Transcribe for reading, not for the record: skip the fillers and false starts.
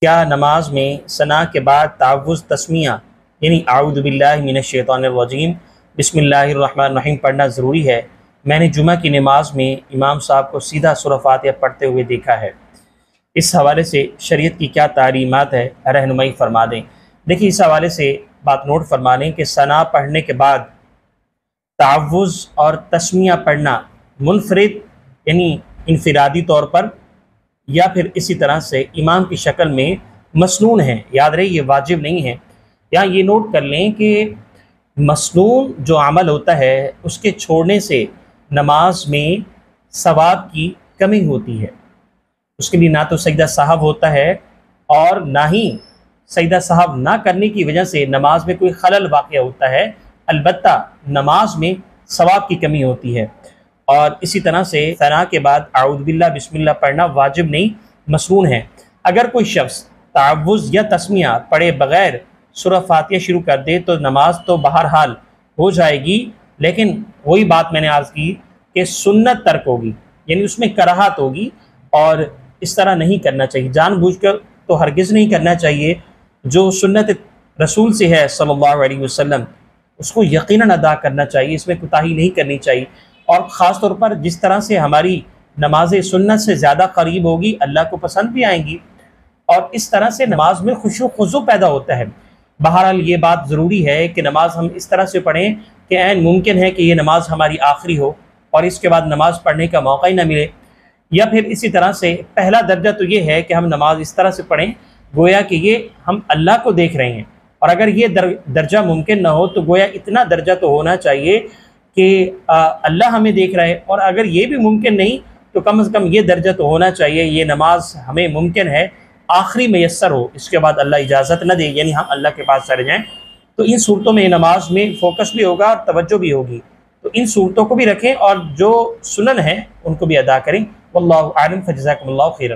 क्या नमाज में सना के बाद तावुज़ तस्मिया यानी आऊज़ु बिल्लाहि मिनश शैतानिर रजीम बिस्मिल्लाहिर रहमानिर रहीम पढ़ना ज़रूरी है? मैंने जुमा की नमाज में इमाम साहब को सीधा सूरह फातिहा पढ़ते हुए देखा है। इस हवाले से शरीयत की क्या तालीमात है, रहनुमाई फरमा दें। देखिए, इस हवाले से बात नोट फरमा लें कि सना पढ़ने के बाद तावुज़ और तस्मिया पढ़ना मुनफरिद यानी इनफिरादी तौर पर या फिर इसी तरह से इमाम की शक्ल में मसनून है। याद रहे, ये वाजिब नहीं है। यहाँ ये नोट कर लें कि मसनून जो अमल होता है उसके छोड़ने से नमाज में सवाब की कमी होती है। उसके लिए ना तो सजदा साहब होता है और ना ही सजदा साहब ना करने की वजह से नमाज में कोई खलल वाक़या होता है। अलबत्ता नमाज में सवाब की कमी होती है। और इसी तरह से सना के बाद आऊज़ु बिल्लाह बिस्मिल्लाह पढ़ना वाजिब नहीं, मसनून है। अगर कोई शख्स तावुज़ या तस्मिया पढ़े बग़ैर सूरह फातिहा शुरू कर दे तो नमाज तो बहरहाल हो जाएगी, लेकिन वही बात मैंने अर्ज़ की कि सुन्नत तर्क होगी, यानी उसमें कराहत होगी। और इस तरह नहीं करना चाहिए, जानबूझकर तो हरगिज़ नहीं करना चाहिए। जो सुन्नत रसूल से है सल्लल्लाहु अलैहि वसल्लम उसको यकीनन अदा करना चाहिए, इसमें कोताही नहीं करनी चाहिए। और ख़ास तौर पर जिस तरह से हमारी नमाज़ें सुन्नत से ज़्यादा करीब होगी, अल्लाह को पसंद भी आएंगी और इस तरह से नमाज में खुशू खुजू पैदा होता है। बहरहाल ये बात ज़रूरी है कि नमाज हम इस तरह से पढ़ें कि ऐन मुमकिन है कि ये नमाज हमारी आखिरी हो और इसके बाद नमाज पढ़ने का मौका ही ना मिले। या फिर इसी तरह से पहला दर्जा तो ये है कि हम नमाज इस तरह से पढ़ें गोया कि ये हम अल्लाह को देख रहे हैं। और अगर ये दर्जा मुमकिन ना हो तो गोया इतना दर्जा तो होना चाहिए कि अल्लाह हमें देख रहा है। और अगर ये भी मुमकिन नहीं तो कम से कम ये दर्जा तो होना चाहिए ये नमाज हमें मुमकिन है आखिरी मैसर हो, इसके बाद अल्लाह इजाज़त न दे, यानी हम अल्लाह के पास चले जाएँ। तो इन सूरतों में नमाज में फ़ोकस भी होगा और तवज्जो भी होगी। तो इन सूरतों को भी रखें और जो सुनन है उनको भी अदा करें। वल्लाहु आलम, फजज़ाकुमुल्लाहु खैरन।